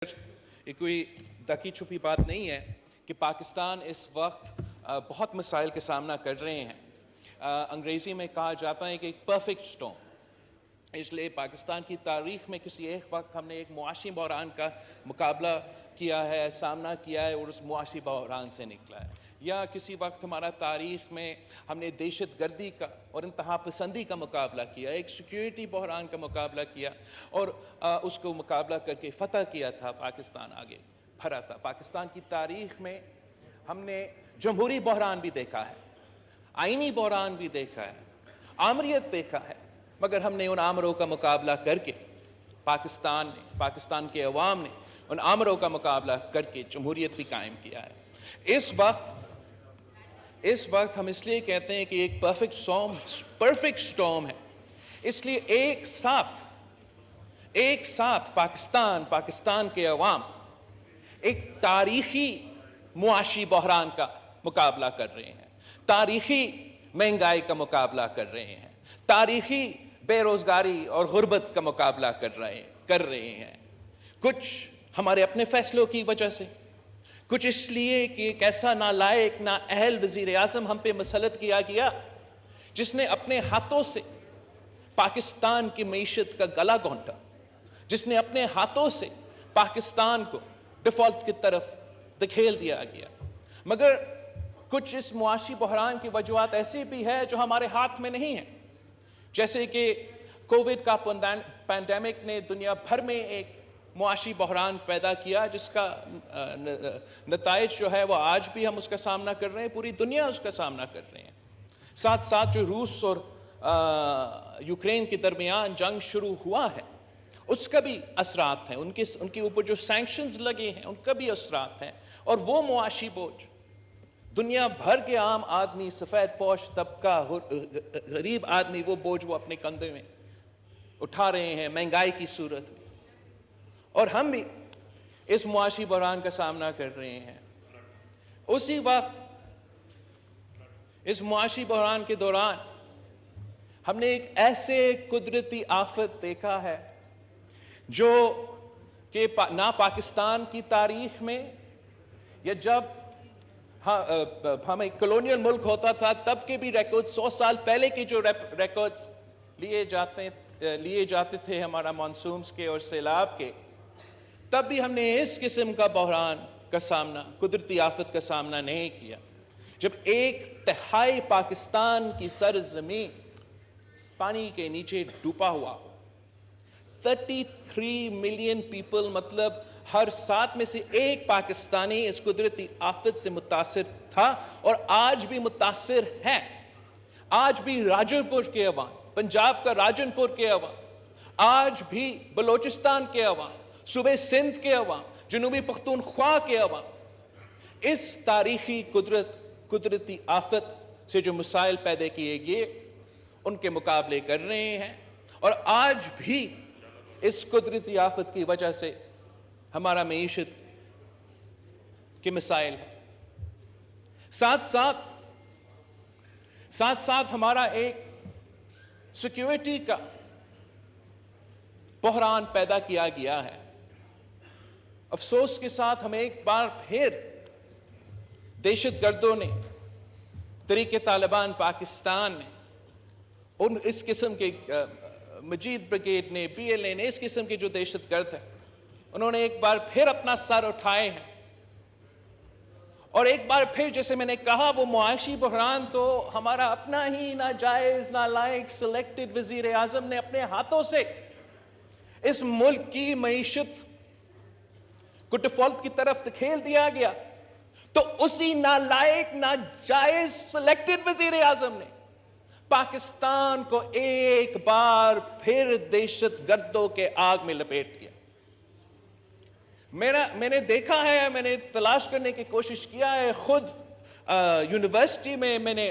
یہ کوئی دکی چھپی بات نہیں ہے کہ پاکستان اس وقت بہت مسائل کا سامنا کر رہے ہیں۔ انگریزی میں کہا جاتا ہے کہ ایک پرفیکٹ سٹارم۔ اس لیے پاکستان کی تاریخ میں کسی ایک وقت ہم نے ایک معاشی بحران کا مقابلہ کیا ہے، سامنا کیا ہے اور اس معاشی بحران سے نکلا ہے، یا کسی وقت ہمارا تاریخ میں ہم نے دہشت گردی کا اور انتہا پسندی کا مقابلہ کیا، ایک سیکیورٹی بحران کا مقابلہ کیا اور اس کو مقابلہ کر کے فتح کیا تھا، پاکستان آگے بڑھا تھا۔ پاکستان کی تاریخ میں ہم نے جمہوری بحران بھی دیکھا ہے، آئینی بحران بھی دیکھا ہے، آمریت دیکھا ہے، مگر ہم نے ان آمروں کا مقابلہ کر کے پاکستان کے عوام نے ان آمروں کا مقابلہ کر کے جمہوریت بھی قائم کیا ہے۔ اس وقت ہم اس لیے کہتے ہیں کہ ایک پرفیکٹ سٹارم ہے، اس لیے ایک ساتھ پاکستان کے عوام ایک تاریخی معاشی بحران کا مقابلہ کر رہے ہیں، تاریخی مہنگائی کا مقابلہ کر رہے ہیں، تاریخی بے روزگاری اور غربت کا مقابلہ کر رہے ہیں، کچھ ہمارے اپنے فیصلوں کی وجہ سے، کچھ اس لیے کہ ایک ایسا نالائق نااہل وزیر اعظم ہم پہ مسلط کیا گیا جس نے اپنے ہاتھوں سے پاکستان کی معیشت کا گلا گھونٹا، جس نے اپنے ہاتھوں سے پاکستان کو ڈیفالٹ کی طرف دھکیل دیا گیا۔ مگر کچھ اس معاشی بحران کی وجوہات ایسی بھی ہے جو ہمارے ہاتھ میں نہیں ہیں، جیسے کہ کووڈ کا پینڈیمک نے دنیا بھر میں ایک معاشی بحران پیدا کیا، جس کا نتائج جو ہے وہ آج بھی ہم اس کا سامنا کر رہے ہیں، پوری دنیا اس کا سامنا کر رہے ہیں۔ ساتھ ساتھ جو روس اور یوکرین کے درمیان جنگ شروع ہوا ہے، اس کا بھی اثرات ہیں، ان کے اوپر جو سینکشنز لگے ہیں ان کا بھی اثرات ہیں، اور وہ معاشی بوجھ دنیا بھر کے عام آدمی، سفید پوش طبقہ، غریب آدمی، وہ بوجھ وہ اپنے کندھے میں اٹھا رہے ہیں مہنگائی کی صورت میں، اور ہم بھی اس معاشی بحران کا سامنا کر رہے ہیں۔ اسی وقت اس معاشی بحران کے دوران ہم نے ایک ایسے قدرتی آفت دیکھا ہے جو کہ نہ پاکستان کی تاریخ میں، یا جب ہم ایک کلونیل ملک ہوتا تھا تب کے بھی ریکارڈ، 100 سال پہلے کے جو ریکارڈز لیے جاتے تھے ہمارا مانسونز کے اور سیلاب کے، تب بھی ہم نے اس قسم کا بحران کا سامنا، قدرتی آفت کا سامنا نہیں کیا، جب 1/3 پاکستان کی سرزمین پانی کے نیچے ڈوبا ہوا ہو، 33 ملین پیپل، مطلب ہر 7 میں سے 1 پاکستانی اس قدرتی آفت سے متاثر تھا اور آج بھی متاثر ہے۔ آج بھی راجن پور کے عوام، پنجاب کا راجن پور کے عوام، آج بھی بلوچستان کے عوام، صوبے سندھ کے عوام، جنوبی پختونخوا کے عوام اس تاریخی قدرتی آفت سے جو مسائل پیدا کیے گئے ان کے مقابلے کر رہے ہیں، اور آج بھی اس قدرتی آفت کی وجہ سے ہمارا معیشت کے مسائل ہیں۔ ساتھ ساتھ ہمارا ایک سیکیورٹی کا بحران پیدا کیا گیا ہے۔ افسوس کے ساتھ ہمیں ایک بار پھر دہشت گردوں نے، طریق طالبان پاکستان نے، اس قسم کے مجید بریگیڈ نے، PLA نے، اس قسم کے جو دہشت گرد ہیں، انہوں نے ایک بار پھر اپنا سر اٹھائے ہیں، اور ایک بار پھر جیسے میں نے کہا وہ معاشی بحران تو ہمارا اپنا ہی ناجائز نالائق سلیکٹڈ وزیر اعظم نے اپنے ہاتھوں سے اس ملک کی معیشت کو ڈیفالٹ کی طرف دھکیل دیا گیا، تو اسی نالائق ناجائز سلیکٹڈ وزیر اعظم نے پاکستان کو ایک بار پھر دہشت گردوں کے آگ میں لپیٹ دیا۔ میں نے دیکھا ہے، میں نے تلاش کرنے کی کوشش کیا ہے، خود یونیورسٹی میں نے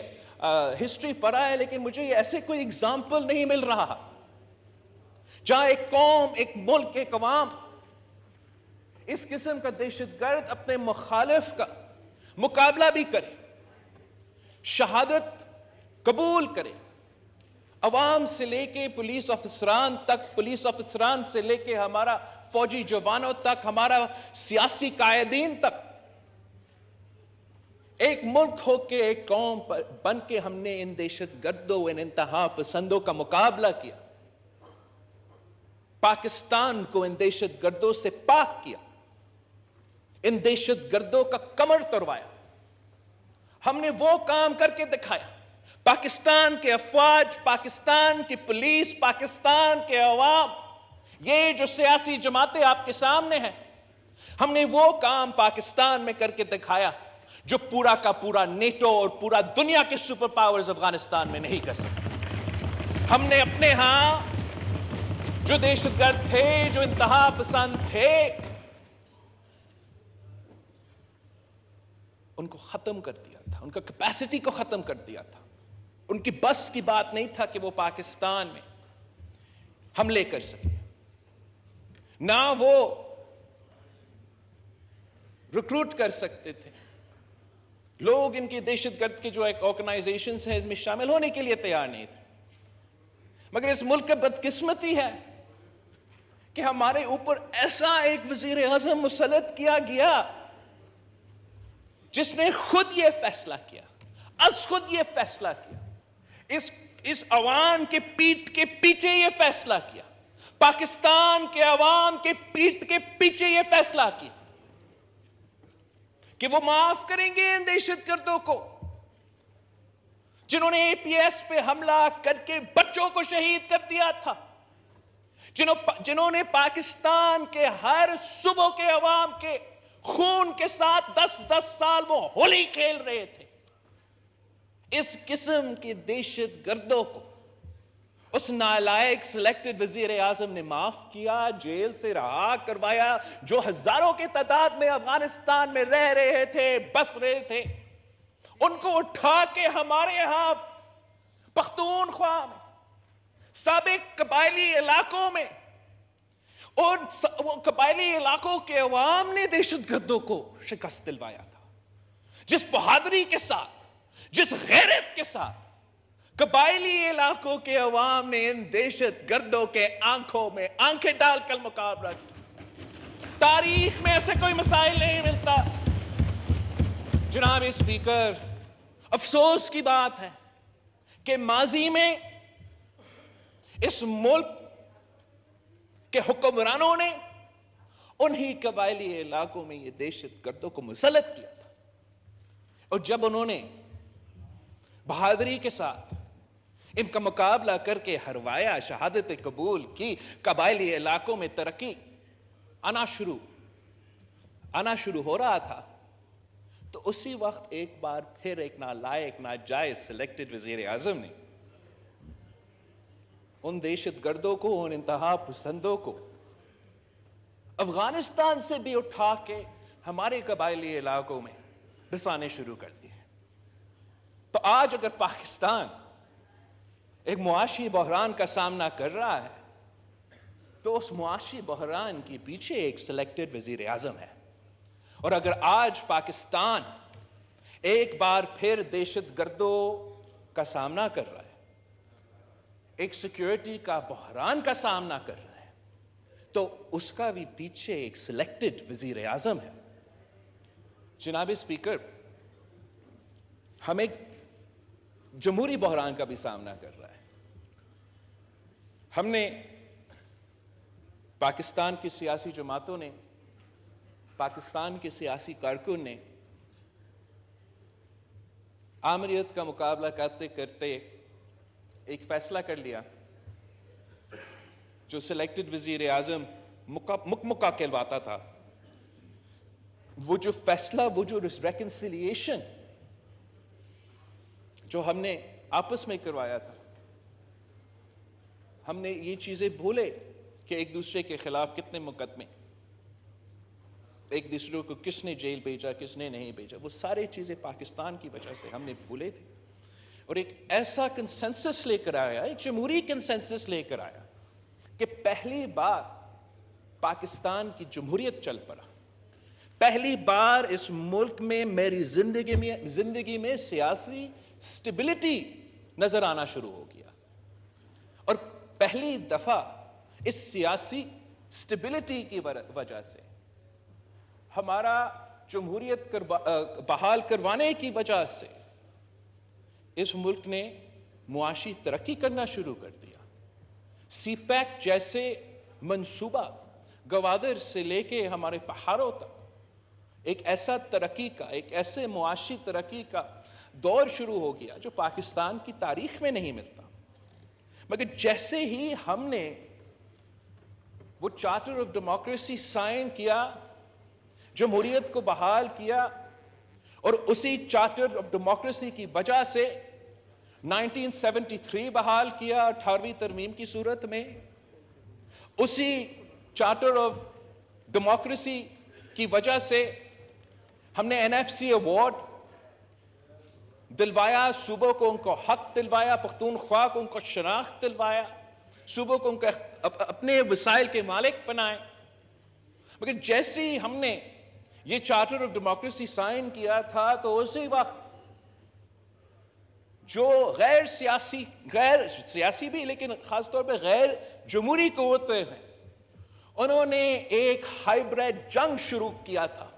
ہسٹری پڑھا ہے، لیکن مجھے ایسے کوئی اگزامپل نہیں مل رہا جہاں ایک قوم، ایک ملک، ایک عوام اس قسم کا دہشت گرد اپنے مخالف کا مقابلہ بھی کرے، شہادت قبول کرے، عوام سے لے کے پولیس افسران تک، پولیس افسران سے لے کے ہمارا فوجی جوانوں تک، ہمارا سیاسی قائدین تک، ایک ملک ہو کے، ایک قوم بن کے ہم نے ان دہشت گردوں، ان انتہا پسندوں کا مقابلہ کیا، پاکستان کو ان دہشت گردوں سے پاک کیا، ان دہشت گردوں کا کمر توڑوایا. ہم نے وہ کام کر کے دکھایا. پاکستان کے افواج، پاکستان کی پولیس، پاکستان کے عوام، یہ جو سیاسی جماعتیں آپ کے سامنے ہیں، ہم نے وہ کام پاکستان میں کر کے دکھایا جو پورا کا پورا نیٹو اور پورا دنیا کے سپر پاورز افغانستان میں نہیں کر سکتے. ہم نے اپنے ہاں جو دہشت گرد تھے، جو انتہا پسند تھے، ان کو ختم کر دیا تھا، ان کا کیپیسٹی کو ختم کر دیا تھا. ان کی بس کی بات نہیں تھا کہ وہ پاکستان میں حملے کر سکے، نہ وہ ریکروٹ کر سکتے تھے. لوگ ان کی دہشت گرد کے جو ایک آرگنائزیشنز ہیں اس میں شامل ہونے کے لیے تیار نہیں تھے. مگر اس ملک کا بدقسمتی ہے کہ ہمارے اوپر ایسا ایک وزیر اعظم مسلط کیا گیا جس نے خود یہ فیصلہ کیا، از خود یہ فیصلہ کیا، اس عوام کے پیٹ کے پیچھے یہ فیصلہ کیا، پاکستان کے عوام کے پیٹ کے پیچھے یہ فیصلہ کیا کہ وہ معاف کریں گے ان دہشت گردوں کو جنہوں نے اے پی ایس پہ حملہ کر کے بچوں کو شہید کر دیا تھا، جنہوں نے پاکستان کے ہر صوبوں کے عوام کے خون کے ساتھ 10-10 سال وہ ہولی کھیل رہے تھے. اس قسم کے دہشت گردوں کو اس نالائق سلیکٹڈ وزیر اعظم نے معاف کیا، جیل سے رہا کروایا، جو ہزاروں کی تعداد میں افغانستان میں رہ رہے تھے، بس رہے تھے. ان کو اٹھا کے ہمارے یہاں پختونخوا میں، سابق قبائلی علاقوں میں، اور قبائلی علاقوں کے عوام نے دہشت گردوں کو شکست دلوایا تھا. جس بہادری کے ساتھ، جس غیرت کے ساتھ قبائلی علاقوں کے عوام نے ان دہشت گردوں کے آنکھوں میں آنکھیں ڈال کر مقابلہ کیا، تاریخ میں ایسے کوئی مسائل نہیں ملتا. جناب اسپیکر، افسوس کی بات ہے کہ ماضی میں اس ملک کہ حکمرانوں نے انہی قبائلی علاقوں میں یہ دہشت گردوں کو مسلط کیا تھا، اور جب انہوں نے بہادری کے ساتھ ان کا مقابلہ کر کے ہروایا، شہادت قبول کی، قبائلی علاقوں میں ترقی آنا شروع ہو رہا تھا، تو اسی وقت ایک بار پھر ایک نالائق، ناجائز سلیکٹڈ وزیر اعظم نے ان دہشت گردوں کو، ان انتہا پسندوں کو افغانستان سے بھی اٹھا کے ہمارے قبائلی علاقوں میں بسانے شروع کر دیے. تو آج اگر پاکستان ایک معاشی بحران کا سامنا کر رہا ہے تو اس معاشی بحران کے پیچھے ایک سلیکٹڈ وزیر اعظم ہے. اور اگر آج پاکستان ایک بار پھر دہشت گردوں کا سامنا کر رہا ہے، ایک سیکیورٹی کا بحران کا سامنا کر رہا ہے، تو اس کا بھی پیچھے ایک سلیکٹڈ وزیر اعظم ہے. جناب اسپیکر، ہم ایک جمہوری بحران کا بھی سامنا کر رہا ہے. ہم نے پاکستان کی سیاسی جماعتوں نے، پاکستان کے سیاسی کارکن نے آمریت کا مقابلہ کرتے کرتے ایک فیصلہ کر لیا جو سلیکٹڈ وزیر اعظم مکمکہ کہلواتا تھا. وہ جو فیصلہ، وہ جو ریکنسیلیشن جو ہم نے آپس میں کروایا تھا، ہم نے یہ چیزیں بھولے کہ ایک دوسرے کے خلاف کتنے مقدمے، ایک دوسرے کو کس نے جیل بھیجا، کس نے نہیں بھیجا، وہ ساری چیزیں پاکستان کی وجہ سے ہم نے بھولے تھے. اور ایک ایسا کنسنسس لے کر آیا، ایک جمہوری کنسنسس لے کر آیا کہ پہلی بار پاکستان کی جمہوریت چل پڑا. پہلی بار اس ملک میں، میری زندگی میں سیاسی سٹیبلٹی نظر آنا شروع ہو گیا. پہلی دفعہ اس سیاسی سٹیبلٹی کی وجہ سے، ہمارا جمہوریت بحال کروانے کی وجہ سے اس ملک نے معاشی ترقی کرنا شروع کر دیا۔ سی پیک جیسے منصوبہ گوادر سے لے کے ہمارے پہاڑوں تک ایک ایسا ترقی کا، ایک ایسے معاشی ترقی کا دور شروع ہو گیا جو پاکستان کی تاریخ میں نہیں ملتا۔ مگر جیسے ہی ہم نے وہ چارٹر آف ڈیموکریسی سائن کیا، جمہوریت کو بحال کیا، اور اسی چارٹر آف ڈیموکریسی کی وجہ سے 1973 بحال کیا 18ویں ترمیم کی صورت میں، اسی چارٹر آف ڈیموکریسی کی وجہ سے ہم نے NFC ایوارڈ دلوایا، صوبوں کو ان کو حق دلوایا، پختونخوا کو ان کو شناخت دلوایا، صوبوں کو ان کو اپنے وسائل کے مالک بنائے۔ مگر جیسے ہی ہم نے یہ چارٹر آف ڈیموکریسی سائن کیا تھا تو اسی وقت جو غیر سیاسی بھی لیکن خاص طور پہ غیر جمہوری قوتیں ہیں، انہوں نے ایک ہائیبریڈ جنگ شروع کیا تھا،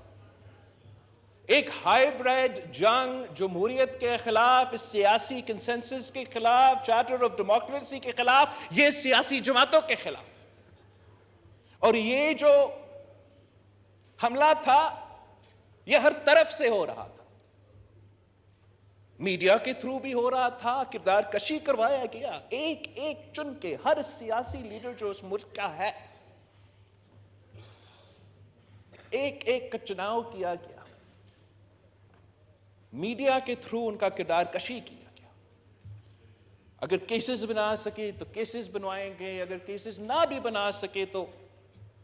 ایک ہائیبریڈ جنگ جمہوریت کے خلاف، اس سیاسی کنسنسس کے خلاف، چارٹر آف ڈیموکریسی کے خلاف، یہ سیاسی جماعتوں کے خلاف۔ اور یہ جو حملہ تھا یہ ہر طرف سے ہو رہا تھا، میڈیا کے تھرو بھی ہو رہا تھا، کردار کشی کروایا گیا، ایک ایک چن کے ہر سیاسی لیڈر جو اس ملک کا ہے ایک ایک کا چناؤ کیا گیا، میڈیا کے تھرو ان کا کردار کشی کیا گیا۔ اگر کیسز بنا سکے تو کیسز بنوائیں گے، اگر کیسز نہ بھی بنا سکے تو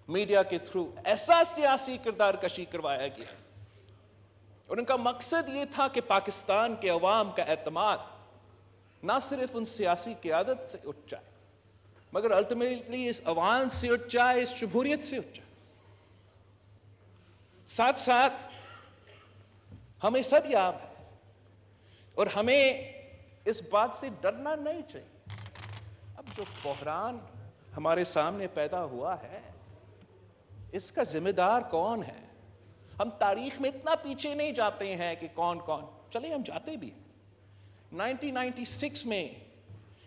میڈیا کے تھرو ایسا سیاسی کردار کشی کروایا گیا، اور ان کا مقصد یہ تھا کہ پاکستان کے عوام کا اعتماد نہ صرف ان سیاسی قیادت سے اٹھ جائے مگر الٹیمیٹلی اس عوام سے اٹھ جائے، اس جمہوریت سے اٹھ جائے۔ ساتھ ساتھ ہمیں سب یاد ہے اور ہمیں اس بات سے ڈرنا نہیں چاہیے، اب جو بحران ہمارے سامنے پیدا ہوا ہے اس کا ذمہ دار کون ہے؟ ہم تاریخ میں اتنا پیچھے نہیں جاتے ہیں کہ کون چلے، ہم جاتے بھی ہیں۔ 1996 میں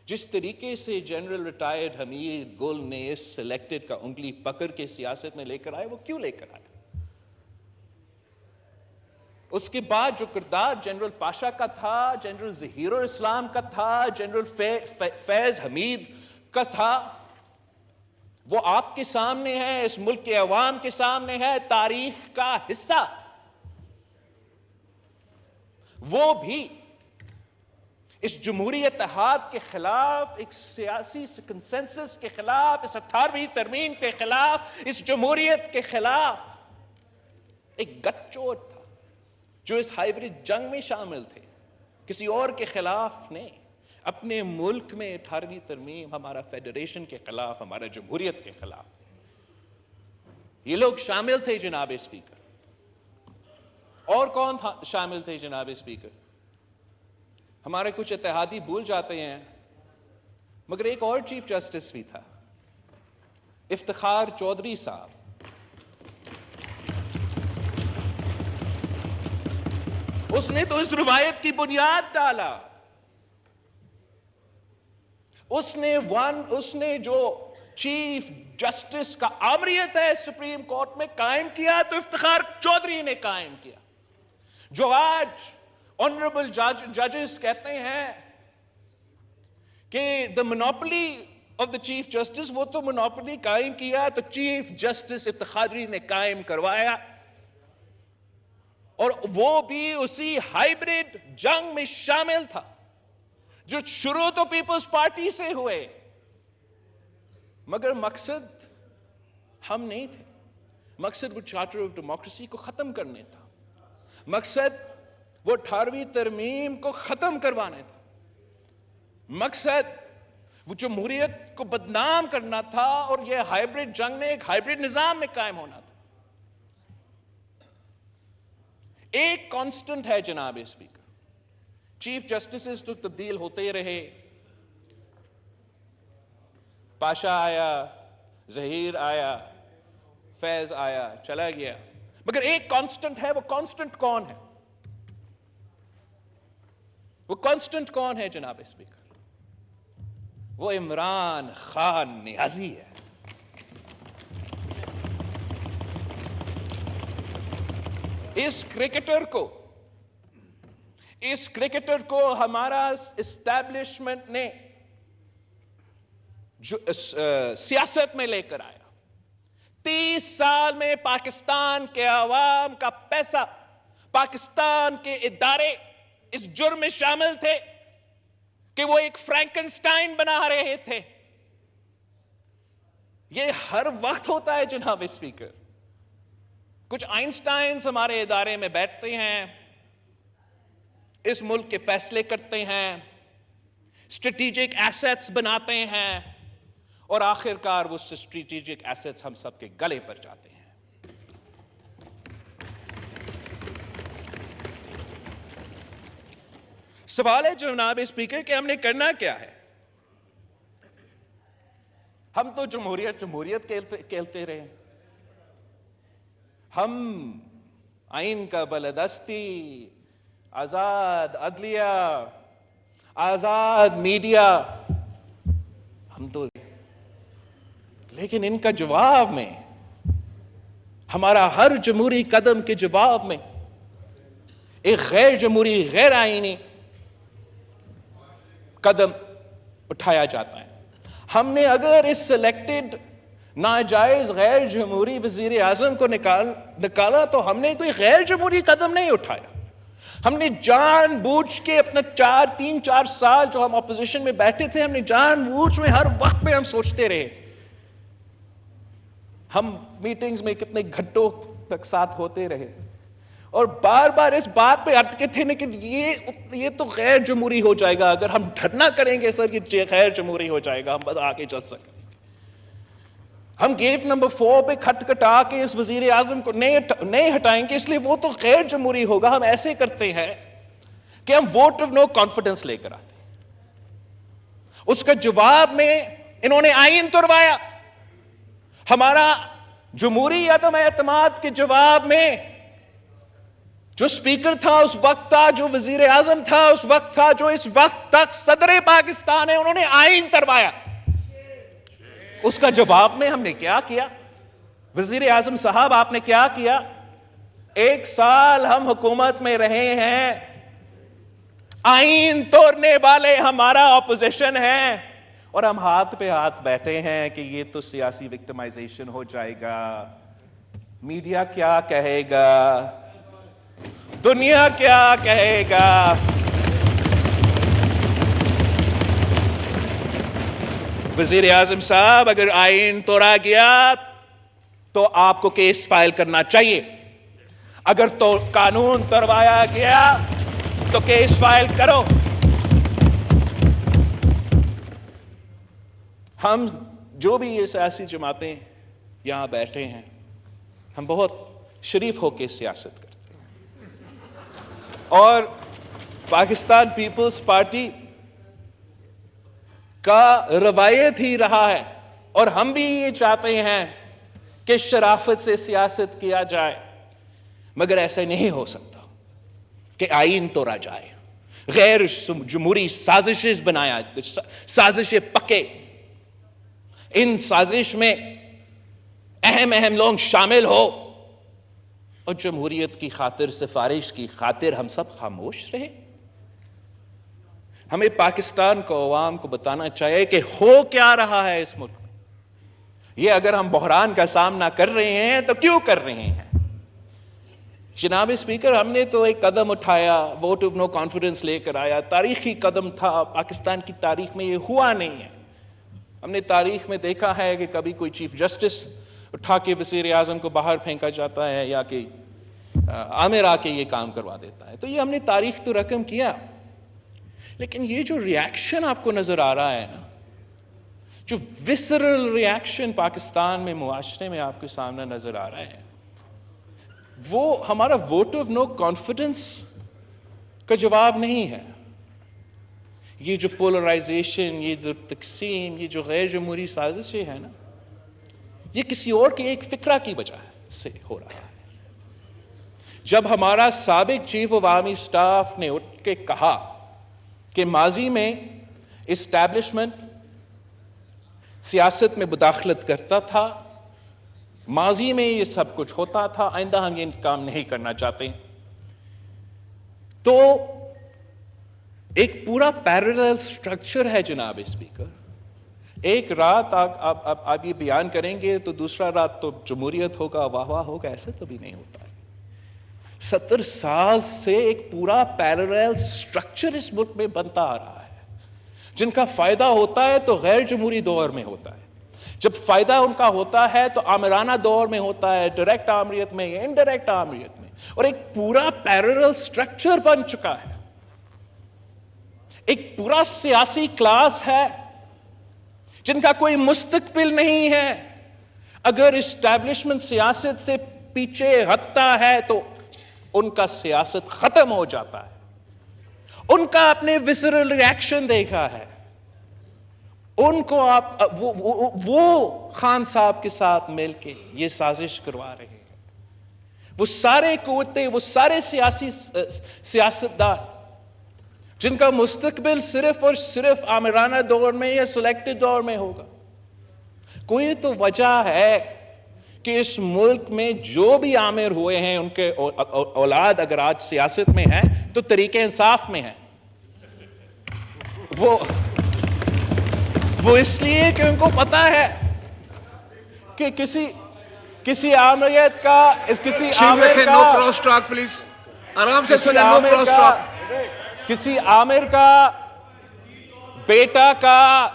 جس طریقے سے جنرل ریٹائرڈ حمید گل نے اس سلیکٹڈ کا انگلی پکڑ کے سیاست میں لے کر آئے، وہ کیوں لے کر آئے؟ اس کے بعد جو کردار جنرل پاشا کا تھا، جنرل ظہیر الاسلام کا تھا، جنرل فیض حمید کا تھا، وہ آپ کے سامنے ہے، اس ملک کے عوام کے سامنے ہے، تاریخ کا حصہ۔ وہ بھی اس جمہوری اتحاد کے خلاف، ایک سیاسی کنسنسس کے خلاف، اس 18ویں ترمیم کے خلاف، اس جمہوریت کے خلاف ایک گٹھ چوٹ تھا جو اس ہائیبریڈ جنگ میں شامل تھے، کسی اور کے خلاف نہیں، اپنے ملک میں 18ویں ترمیم، ہمارا فیڈریشن کے خلاف، ہمارا جمہوریت کے خلاف یہ لوگ شامل تھے جناب اسپیکر۔ اور کون شامل تھے جناب اسپیکر؟ ہمارے کچھ اتحادی بھول جاتے ہیں مگر ایک اور چیف جسٹس بھی تھا، افتخار چودھری صاحب۔ اس نے تو اس روایت کی بنیاد ڈالا، اس نے جو چیف جسٹس کا آمریت ہے سپریم کورٹ میں قائم کیا تو افتخار چودھری نے قائم کیا، جو آج آنریبل ججز کہتے ہیں کہ the monopoly of the chief justice، وہ تو monopoly قائم کیا تو چیف جسٹس افتخاری نے قائم کروایا، اور وہ بھی اسی ہائیبریڈ جنگ میں شامل تھا جو شروع تو پیپلز پارٹی سے ہوئے، مگر مقصد ہم نہیں تھے، مقصد وہ چارٹر آف ڈیموکریسی کو ختم کرنے تھا، مقصد وہ 18ویں ترمیم کو ختم کروانے تھا، مقصد وہ جمہوریت کو بدنام کرنا تھا، اور یہ ہائیبریڈ جنگ میں ایک ہائیبریڈ نظام میں قائم ہونا تھا۔ ایک کانسٹنٹ ہے جناب اسپیکر، چیف جسٹسز تو تبدیل ہوتے رہے، پاشا آیا، ظہیر آیا، فیض آیا، چلا گیا، مگر ایک کانسٹنٹ ہے. وہ کانسٹنٹ کون ہے؟ وہ کانسٹنٹ کون ہے جناب اسپیکر؟ وہ عمران خان نیازی ہے. اس کرکٹر کو ہمارا اسٹیبلشمنٹ نے جو سیاست میں لے کر آیا. 30 سال میں پاکستان کے عوام کا پیسہ، پاکستان کے ادارے اس جرم میں شامل تھے کہ وہ ایک فرینکنسٹائن بنا رہے تھے. یہ ہر وقت ہوتا ہے جناب اسپیکر. کچھ آئنسٹائنز ہمارے ادارے میں بیٹھتے ہیں، اس ملک کے فیصلے کرتے ہیں، اسٹریٹجک ایسیٹس بناتے ہیں، اور آخر کار وہ اسٹریٹجک ایسیٹس ہم سب کے گلے پر جاتے ہیں. سوال ہے جناب اسپیکر کہ ہم نے کرنا کیا ہے؟ ہم تو جمہوریت کہتے رہے. ہم آئین کا بالادستی، آزاد عدلیہ، آزاد میڈیا، ہم تو، لیکن ان کا جواب میں، ہمارا ہر جمہوری قدم کے جواب میں ایک غیر جمہوری، غیر آئینی قدم اٹھایا جاتا ہے. ہم نے اگر اس سلیکٹڈ ناجائز غیر جمہوری وزیر اعظم کو نکالا تو ہم نے کوئی غیر جمہوری قدم نہیں اٹھایا. ہم نے جان بوجھ کے اپنا 3-4 سال جو ہم اپوزیشن میں بیٹھے تھے، ہم نے جان بوجھ میں ہر وقت میں ہم سوچتے رہے. ہم میٹنگز میں کتنے گھنٹوں تک ساتھ ہوتے رہے اور بار بار اس بات پہ اٹکے تھے لیکن یہ تو غیر جمہوری ہو جائے گا. اگر ہم دھرنا کریں گے سر یہ غیر جمہوری ہو جائے گا، ہم بس آگے چل سکیں گے. ہم گیٹ نمبر 4 پہ کھٹکھٹا کے اس وزیر اعظم کو نہیں ہٹائیں گے، اس لیے وہ تو غیر جمہوری ہوگا. ہم ایسے کرتے ہیں کہ ہم ووٹ آف نو کانفیڈنس لے کر آتے ہیں. اس کا جواب میں انہوں نے آئین توڑوایا. ہمارا جمہوری عدم اعتماد کے جواب میں جو اسپیکر تھا اس وقت تھا، جو وزیر اعظم تھا اس وقت تھا، جو اس وقت تک صدر پاکستان ہے، انہوں نے آئین توڑوایا. اس کا جواب میں ہم نے کیا کیا؟ وزیر اعظم صاحب آپ نے کیا کیا؟ 1 سال ہم حکومت میں رہے ہیں، آئین توڑنے والے ہمارا اپوزیشن ہے اور ہم ہاتھ پہ ہاتھ بیٹھے ہیں کہ یہ تو سیاسی وکٹمائزیشن ہو جائے گا. میڈیا کیا کہے گا؟ دنیا کیا کہے گا؟ وزیر اعظم صاحب اگر آئین توڑا گیا تو آپ کو کیس فائل کرنا چاہیے. اگر تو قانون توڑوایا گیا تو کیس فائل کرو. ہم جو بھی یہ سیاسی جماعتیں یہاں بیٹھے ہیں، ہم بہت شریف ہو کے سیاست کرتے ہیں اور پاکستان پیپلز پارٹی کا روایت ہی رہا ہے اور ہم بھی یہ چاہتے ہیں کہ شرافت سے سیاست کیا جائے. مگر ایسا نہیں ہو سکتا کہ آئین توڑا جائے، غیر جمہوری سازشیں بنایا، سازشیں پکے. ان سازش میں اہم لوگ شامل ہو اور جمہوریت کی خاطر، سفارش کی خاطر ہم سب خاموش رہے. ہمیں پاکستان کو، عوام کو بتانا چاہیے کہ ہو کیا رہا ہے اس ملک میں. یہ اگر ہم بحران کا سامنا کر رہے ہیں تو کیوں کر رہے ہیں؟ جناب اسپیکر، ہم نے تو ایک قدم اٹھایا، ووٹ آف نو کانفیڈنس لے کر آیا. تاریخی قدم تھا، پاکستان کی تاریخ میں یہ ہوا نہیں ہے. ہم نے تاریخ میں دیکھا ہے کہ کبھی کوئی چیف جسٹس اٹھا کے وزیر اعظم کو باہر پھینکا جاتا ہے یا کہ عامر آ کے یہ کام کروا دیتا ہے. تو یہ ہم نے تاریخ تو رقم کیا، لیکن یہ جو ریاکشن آپ کو نظر آ رہا ہے نا، جو وسرل ریاکشن پاکستان میں، معاشرے میں آپ کے سامنے نظر آ رہا ہے، وہ ہمارا ووٹ آف نو کانفیڈنس کا جواب نہیں ہے. یہ جو پولرائزیشن، یہ جو تقسیم، یہ جو غیر جمہوری سازشیں ہیں نا، یہ کسی اور کے ایک فکرہ کی وجہ سے ہو رہا ہے۔ جب ہمارا سابق چیف آف آرمی اسٹاف نے اٹھ کے کہا کہ ماضی میں اسٹیبلشمنٹ سیاست میں مداخلت کرتا تھا، ماضی میں یہ سب کچھ ہوتا تھا، آئندہ ہم یہ کام نہیں کرنا چاہتے، تو ایک پورا پیرلل سٹرکچر ہے جناب اسپیکر۔ ایک رات آپ یہ بیان کریں گے تو دوسرا رات تو جمہوریت ہوگا، واہ واہ ہوگا، ایسا تو بھی نہیں ہوتا ہے۔ 70 سال سے ایک پورا پیرلل سٹرکچر اس ملک میں بنتا آ رہا ہے، جن کا فائدہ ہوتا ہے تو غیر جمہوری دور میں ہوتا ہے، جب فائدہ ان کا ہوتا ہے تو آمرانہ دور میں ہوتا ہے، ڈائریکٹ آمریت میں یا انڈائریکٹ آمریت میں، اور ایک پورا پیرلل سٹرکچر بن چکا ہے۔ ایک پورا سیاسی کلاس ہے جن کا کوئی مستقبل نہیں ہے۔ اگر اسٹیبلشمنٹ سیاست سے پیچھے ہٹتا ہے تو ان کا سیاست ختم ہو جاتا ہے۔ ان کا اپنے وزرل ریاکشن دیکھا ہے، ان کو آپ وہ خان صاحب کے ساتھ مل کے یہ سازش کروا رہے ہیں۔ وہ سارے قوتیں، وہ سارے سیاستدان جن کا مستقبل صرف اور صرف آمرانہ دور میں یا سلیکٹڈ دور میں ہوگا۔ کوئی تو وجہ ہے کہ اس ملک میں جو بھی آمر ہوئے ہیں ان کے اولاد اگر آج سیاست میں ہیں تو طریق انصاف میں ہیں۔ وہ اس لیے کہ ان کو پتا ہے کہ کسی آمریت کا کسی عامر کا بیٹا کا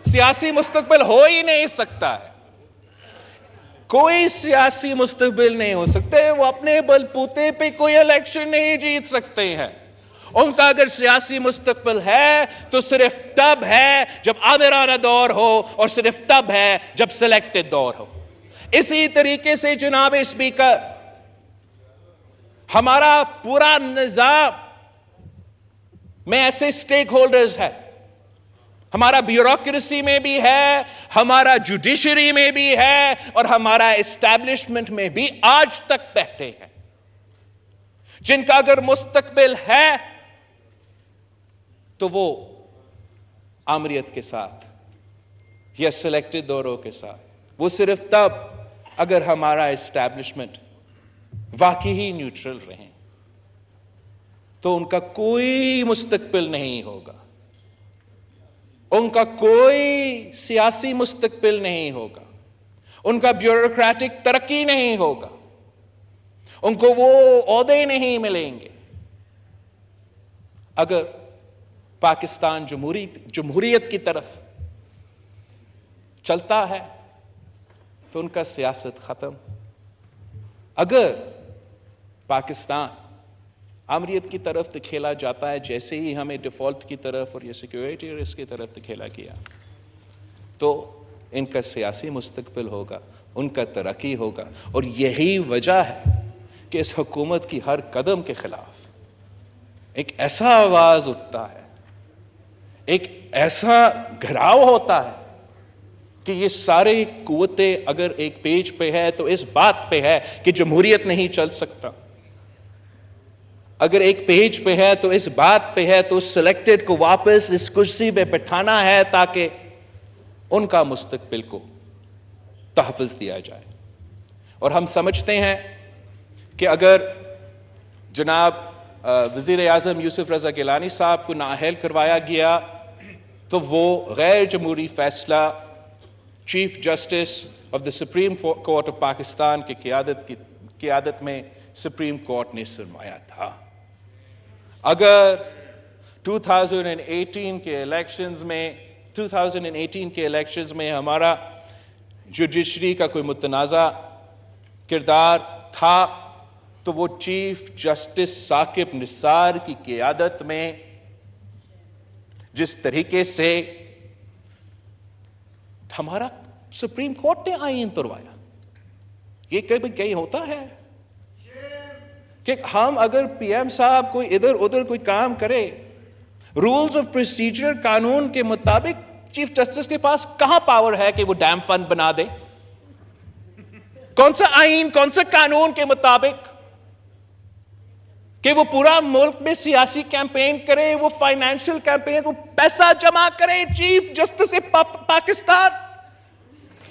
سیاسی مستقبل ہو ہی نہیں سکتا ہے۔ کوئی سیاسی مستقبل نہیں ہو سکتے، وہ اپنے بل بوتے پہ کوئی الیکشن نہیں جیت سکتے ہیں۔ ان کا اگر سیاسی مستقبل ہے تو صرف تب ہے جب آمرانہ دور ہو، اور صرف تب ہے جب سلیکٹڈ دور ہو۔ اسی طریقے سے جناب اسپیکر، ہمارا پورا نظام میں ایسے سٹیک ہولڈرز ہے، ہمارا بیوروکریسی میں بھی ہے، ہمارا جوڈیشری میں بھی ہے، اور ہمارا اسٹیبلشمنٹ میں بھی آج تک بیٹھے ہیں، جن کا اگر مستقبل ہے تو وہ آمریت کے ساتھ یا سلیکٹڈ دوروں کے ساتھ، وہ صرف تب اگر ہمارا اسٹیبلشمنٹ واقعی نیوٹرل رہے، تو ان کا کوئی مستقبل نہیں ہوگا، ان کا کوئی سیاسی مستقبل نہیں ہوگا، ان کا بیوروکریٹک ترقی نہیں ہوگا، ان کو وہ عہدے نہیں ملیں گے۔ اگر پاکستان جمہوریت کی طرف چلتا ہے تو ان کا سیاست ختم۔ اگر پاکستان آمریت کی طرف دکھیلا جاتا ہے، جیسے ہی ہمیں ڈیفالٹ کی طرف اور یہ سیکیورٹی رسک کی طرف دکھیلا گیا، تو ان کا سیاسی مستقبل ہوگا، ان کا ترقی ہوگا۔ اور یہی وجہ ہے کہ اس حکومت کی ہر قدم کے خلاف ایک ایسا آواز اٹھتا ہے، ایک ایسا گھراؤ ہوتا ہے کہ یہ سارے قوتیں اگر ایک پیج پہ ہے تو اس بات پہ ہے کہ جمہوریت نہیں چل سکتا، اگر ایک پیج پہ ہے تو اس بات پہ ہے تو سلیکٹڈ کو واپس اس کرسی پہ بٹھانا ہے تاکہ ان کا مستقبل کو تحفظ دیا جائے۔ اور ہم سمجھتے ہیں کہ اگر جناب وزیر اعظم یوسف رضا گیلانی صاحب کو نااہل کروایا گیا تو وہ غیر جمہوری فیصلہ chief justice of the supreme court of Pakistan کی قیادت میں سپریم کورٹ نے سرمایا تھا۔ اگر 2018 کے الیکشنز میں ہمارا جوڈیشری کا کوئی متنازع کردار تھا تو وہ چیف جسٹس ثاقب نثار کی قیادت میں جس طریقے سے ہمارا سپریم کورٹ نے آئین تروایا، یہ کبھی کہیں ہوتا ہے کہ ہم اگر پی ایم صاحب کوئی ادھر ادھر کوئی کام کرے رولز آف پروسیجر قانون کے مطابق چیف جسٹس کے پاس کہاں پاور ہے کہ وہ ڈیم فنڈ بنا دے؟ کون سا آئین، کون سا قانون کے مطابق کہ وہ پورا ملک میں سیاسی کیمپین کرے، وہ فائنینشیل کیمپین، وہ پیسہ جمع کرے؟ چیف جسٹس پاکستان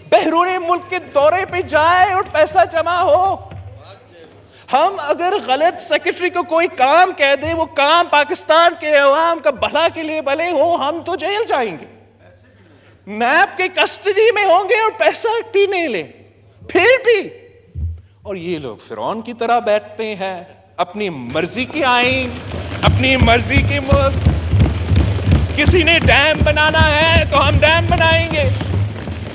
بیرون ملک کے دورے پہ جائے اور پیسہ جمع ہو؟ ہم اگر غلط سیکرٹری کو کوئی کام کہہ دے، وہ کام پاکستان کے عوام کا بھلا کے لیے بھلے ہو، ہم تو جیل جائیں گے، نیب کے کسٹڈی میں ہوں گے اور پیسہ بھی نہیں لیں پھر بھی۔ اور یہ لوگ فرعون کی طرح بیٹھتے ہیں، اپنی مرضی کی آئین، اپنی مرضی کی ملک۔ کسی نے ڈیم بنانا ہے تو ہم ڈیم بنائیں گے،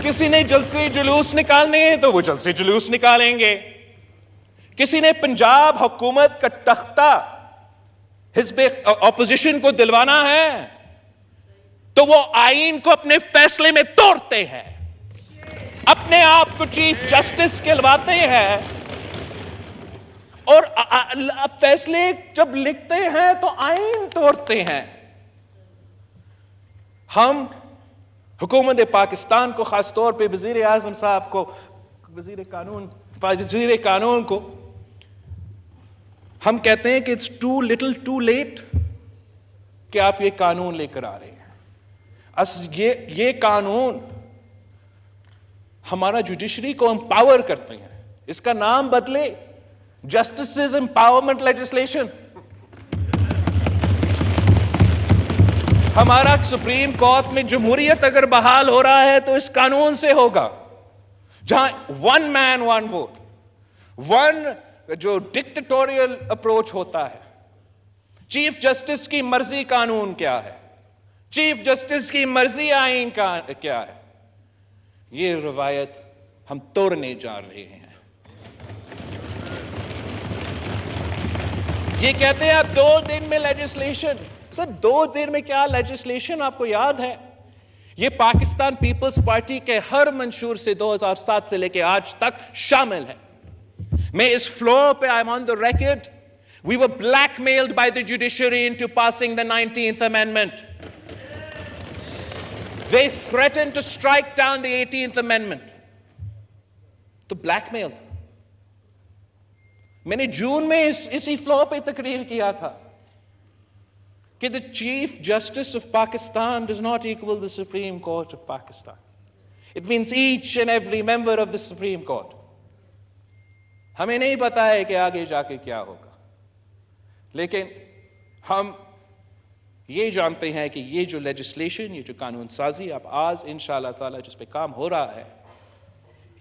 کسی نے جلسے جلوس نکالنے ہیں تو وہ جلسے جلوس نکالیں گے، کسی نے پنجاب حکومت کا تختہ حزب اپوزیشن کو دلوانا ہے تو وہ آئین کو اپنے فیصلے میں توڑتے ہیں، اپنے آپ کو چیف جسٹس کہلواتے ہیں، اور فیصلے جب لکھتے ہیں تو آئین توڑتے ہیں۔ ہم حکومت پاکستان کو، خاص طور پہ وزیر اعظم صاحب کو، وزیر قانون کو ہم کہتے ہیں کہ it's too little too late کہ آپ یہ قانون لے کر آ رہے ہیں۔ یہ قانون ہمارا جوڈیشری کو امپاور کرتے ہیں، اس کا نام بدلے جسٹسز امپاورمنٹ لیجسلیشن۔ ہمارا سپریم کورٹ میں جمہوریت اگر بحال ہو رہا ہے تو اس قانون سے ہوگا، جہاں ون مین ون ووٹ، ون جو ڈکٹیٹوریل اپروچ ہوتا ہے۔ چیف جسٹس کی مرضی قانون کیا ہے، چیف جسٹس کی مرضی آئین کیا ہے، یہ روایت ہم توڑنے جا رہے ہیں۔ یہ کہتے ہیں آپ 2 دن میں لیجسلیشن، سر 2 دن میں کیا لیجسلیشن؟ آپ کو یاد ہے یہ پاکستان پیپلز پارٹی کے ہر منشور سے 2007 سے لے کے آج تک شامل ہے۔ میں اس فلور پہ I'm on the record, we were blackmailed by the judiciary into passing the 19th Amendment. They threatened to strike down the 18th Amendment. تو blackmail تھا۔ میں نے جون میں اسی فلور پہ تقریر کیا تھا کہ the Chief Justice of Pakistan does not equal the Supreme Court of Pakistan. It means each and every member of the Supreme Court. ہمیں نہیں پتا ہے کہ آگے جا کے کیا ہوگا، لیکن ہم یہ جانتے ہیں کہ یہ جو لیجسلیشن، یہ جو قانون سازی اب آج انشاءاللہ تعالی جس پہ کام ہو رہا ہے،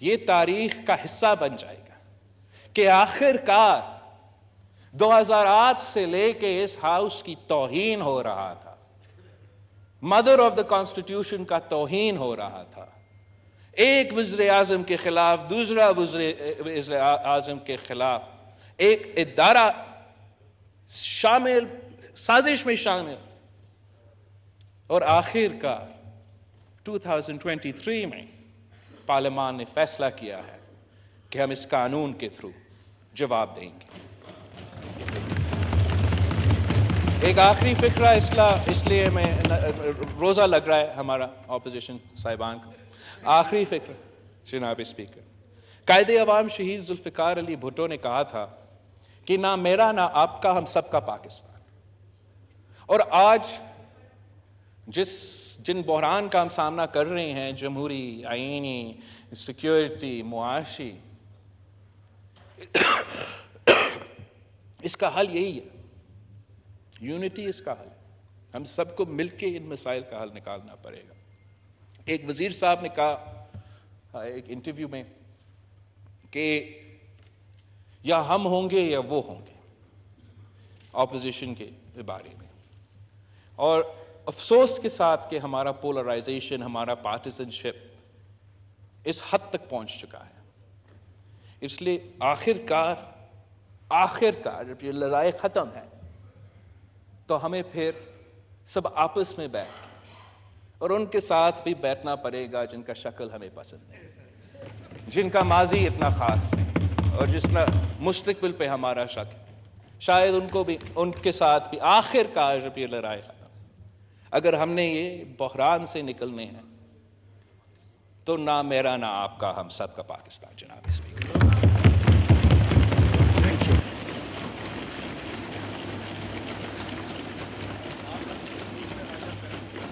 یہ تاریخ کا حصہ بن جائے گا کہ آخر کار 2008 سے لے کے اس ہاؤس کی توہین ہو رہا تھا، مدر آف دا کانسٹیٹیوشن کا توہین ہو رہا تھا، ایک وزیر اعظم کے خلاف دوسرا وزیر اعظم کے خلاف ایک ادارہ شامل، سازش میں شامل، اور آخر کا 2023 میں پارلیمان نے فیصلہ کیا ہے کہ ہم اس قانون کے تھرو جواب دیں گے۔ ایک آخری فکرہ اس لیے میں روزہ لگ رہا ہے ہمارا اپوزیشن صاحبان کا، آخری فکر جناب اسپیکر، قائد عوام شہید ذوالفقار علی بھٹو نے کہا تھا کہ نہ میرا نہ آپ کا، ہم سب کا پاکستان۔ اور آج جن بحران کا ہم سامنا کر رہے ہیں، جمہوری، آئینی، سیکیورٹی، معاشی، اس کا حل یہی ہے، یونٹی اس کا حل ہے، ہم سب کو مل کے ان مسائل کا حل نکالنا پڑے گا۔ ایک وزیر صاحب نے کہا ایک انٹرویو میں کہ یا ہم ہوں گے یا وہ ہوں گے اپوزیشن کے بارے میں، اور افسوس کے ساتھ کہ ہمارا پولرائزیشن، ہمارا پارٹیزن شپ اس حد تک پہنچ چکا ہے۔ اس لیے آخر کار جب یہ لڑائی ختم ہے تو ہمیں پھر سب آپس میں بیٹھ اور ان کے ساتھ بھی بیٹھنا پڑے گا جن کا شکل ہمیں پسند نہیں، جن کا ماضی اتنا خاص ہے اور جس کا مستقبل پہ ہمارا شک ہے، شاید ان کے ساتھ بھی آخر کار جب یہ لڑائی ختم اگر ہم نے یہ بحران سے نکلنے ہیں تو نہ میرا نہ آپ کا، ہم سب کا پاکستان. جناب اسپیکر.